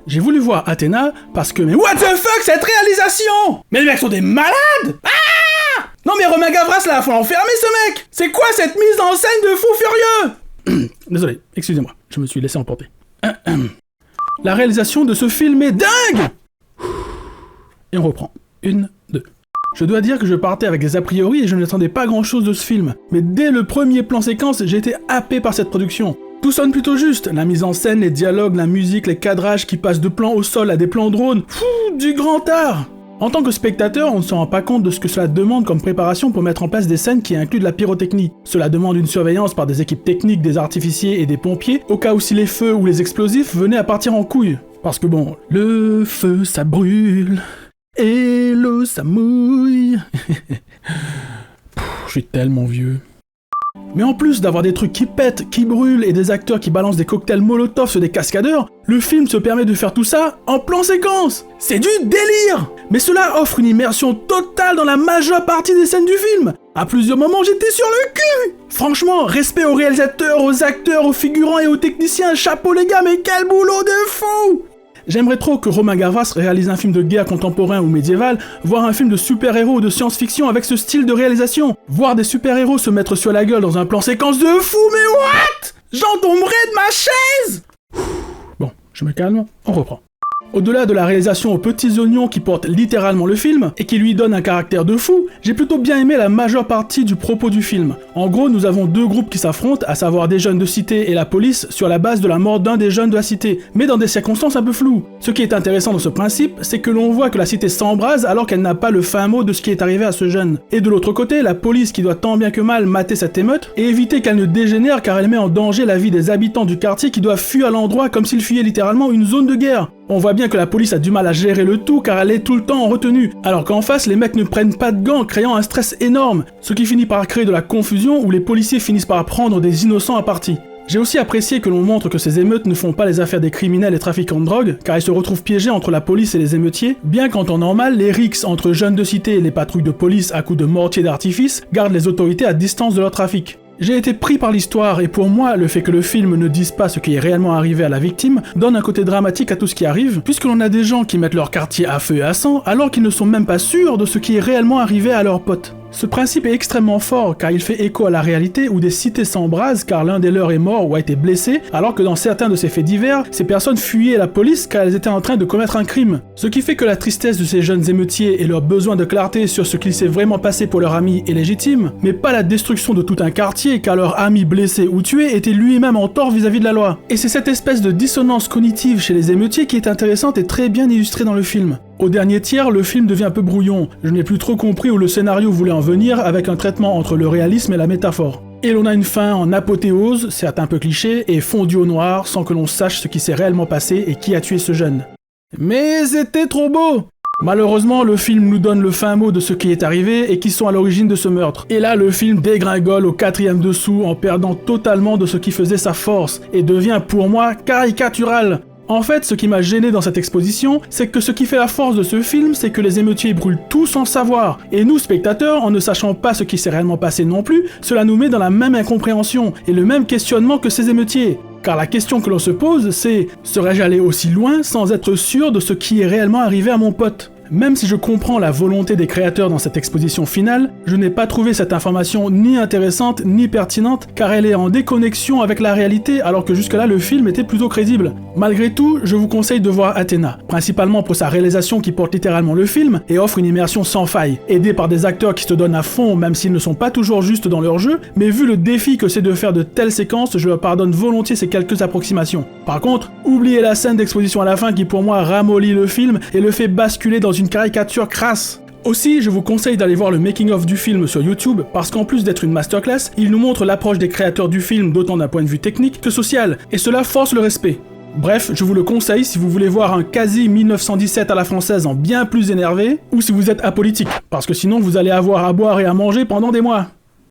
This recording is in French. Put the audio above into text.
J'ai voulu voir Athéna parce que... Mais what the fuck, cette réalisation? Mais les mecs sont des malades! Ah! Non mais Romain Gavras là, faut l'enfermer ce mec! C'est quoi cette mise en scène de fou furieux? Désolé, excusez-moi, je me suis laissé emporter. La réalisation de ce film est dingue! Et on reprend. 1, 2. Je dois dire que je partais avec des a priori et je n'attendais pas grand chose de ce film. Mais dès le premier plan séquence, j'ai été happé par cette production. Tout sonne plutôt juste, la mise en scène, les dialogues, la musique, les cadrages qui passent de plans au sol à des plans drones. Du grand art! En tant que spectateur, on ne se rend pas compte de ce que cela demande comme préparation pour mettre en place des scènes qui incluent de la pyrotechnie. Cela demande une surveillance par des équipes techniques, des artificiers et des pompiers, au cas où si les feux ou les explosifs venaient à partir en couille. Parce que bon, le feu ça brûle, et l'eau ça mouille. Je suis tellement vieux. Mais en plus d'avoir des trucs qui pètent, qui brûlent et des acteurs qui balancent des cocktails molotov sur des cascadeurs, le film se permet de faire tout ça en plan séquence. C'est du délire! Mais cela offre une immersion totale dans la majeure partie des scènes du film. À plusieurs moments, j'étais sur le cul! Franchement, respect aux réalisateurs, aux acteurs, aux figurants et aux techniciens, chapeau les gars, mais quel boulot de fou! J'aimerais trop que Romain Gavras réalise un film de guerre contemporain ou médiéval, voire un film de super-héros ou de science-fiction avec ce style de réalisation. Voir des super-héros se mettre sur la gueule dans un plan séquence de fou, mais what? J'en tomberai de ma chaise! Bon, je me calme, on reprend. Au-delà de la réalisation aux petits oignons qui porte littéralement le film, et qui lui donne un caractère de fou, j'ai plutôt bien aimé la majeure partie du propos du film. En gros, nous avons deux groupes qui s'affrontent, à savoir des jeunes de cité et la police, sur la base de la mort d'un des jeunes de la cité, mais dans des circonstances un peu floues. Ce qui est intéressant dans ce principe, c'est que l'on voit que la cité s'embrase alors qu'elle n'a pas le fin mot de ce qui est arrivé à ce jeune. Et de l'autre côté, la police qui doit tant bien que mal mater cette émeute, et éviter qu'elle ne dégénère car elle met en danger la vie des habitants du quartier qui doivent fuir à l'endroit comme s'ils fuyaient littéralement une zone de guerre. On voit bien que la police a du mal à gérer le tout car elle est tout le temps en retenue, alors qu'en face les mecs ne prennent pas de gants, créant un stress énorme, ce qui finit par créer de la confusion où les policiers finissent par prendre des innocents à partie. J'ai aussi apprécié que l'on montre que ces émeutes ne font pas les affaires des criminels et trafiquants de drogue, car ils se retrouvent piégés entre la police et les émeutiers, bien qu'en temps normal, les rixes entre jeunes de cité et les patrouilles de police à coups de mortier d'artifice gardent les autorités à distance de leur trafic. J'ai été pris par l'histoire et pour moi, le fait que le film ne dise pas ce qui est réellement arrivé à la victime donne un côté dramatique à tout ce qui arrive, puisque l'on a des gens qui mettent leur quartier à feu et à sang alors qu'ils ne sont même pas sûrs de ce qui est réellement arrivé à leurs potes. Ce principe est extrêmement fort car il fait écho à la réalité où des cités s'embrasent car l'un des leurs est mort ou a été blessé, alors que dans certains de ces faits divers, ces personnes fuyaient la police car elles étaient en train de commettre un crime. Ce qui fait que la tristesse de ces jeunes émeutiers et leur besoin de clarté sur ce qu'il s'est vraiment passé pour leur ami est légitime, mais pas la destruction de tout un quartier car leur ami blessé ou tué était lui-même en tort vis-à-vis de la loi. Et c'est cette espèce de dissonance cognitive chez les émeutiers qui est intéressante et très bien illustrée dans le film. Au dernier tiers, le film devient un peu brouillon. Je n'ai plus trop compris où le scénario voulait en venir avec un traitement entre le réalisme et la métaphore. Et l'on a une fin en apothéose, certes un peu cliché, et fondue au noir sans que l'on sache ce qui s'est réellement passé et qui a tué ce jeune. Mais c'était trop beau! Malheureusement, le film nous donne le fin mot de ce qui est arrivé et qui sont à l'origine de ce meurtre. Et là, le film dégringole au 4e dessous en perdant totalement de ce qui faisait sa force et devient pour moi caricatural. En fait, ce qui m'a gêné dans cette exposition, c'est que ce qui fait la force de ce film, c'est que les émeutiers brûlent tout sans savoir. Et nous, spectateurs, en ne sachant pas ce qui s'est réellement passé non plus, cela nous met dans la même incompréhension et le même questionnement que ces émeutiers. Car la question que l'on se pose, c'est « serais-je allé aussi loin sans être sûr de ce qui est réellement arrivé à mon pote ?» Même si je comprends la volonté des créateurs dans cette exposition finale, je n'ai pas trouvé cette information ni intéressante ni pertinente car elle est en déconnexion avec la réalité alors que jusque-là le film était plutôt crédible. Malgré tout, je vous conseille de voir Athéna, principalement pour sa réalisation qui porte littéralement le film et offre une immersion sans faille, aidée par des acteurs qui se donnent à fond même s'ils ne sont pas toujours justes dans leur jeu, mais vu le défi que c'est de faire de telles séquences, je leur pardonne volontiers ces quelques approximations. Par contre, oubliez la scène d'exposition à la fin qui pour moi ramollit le film et le fait basculer dans une caricature crasse. Aussi, je vous conseille d'aller voir le making-of du film sur YouTube, parce qu'en plus d'être une masterclass, il nous montre l'approche des créateurs du film d'autant d'un point de vue technique que social, et cela force le respect. Bref, je vous le conseille si vous voulez voir un quasi 1917 à la française en bien plus énervé, ou si vous êtes apolitique, parce que sinon vous allez avoir à boire et à manger pendant des mois.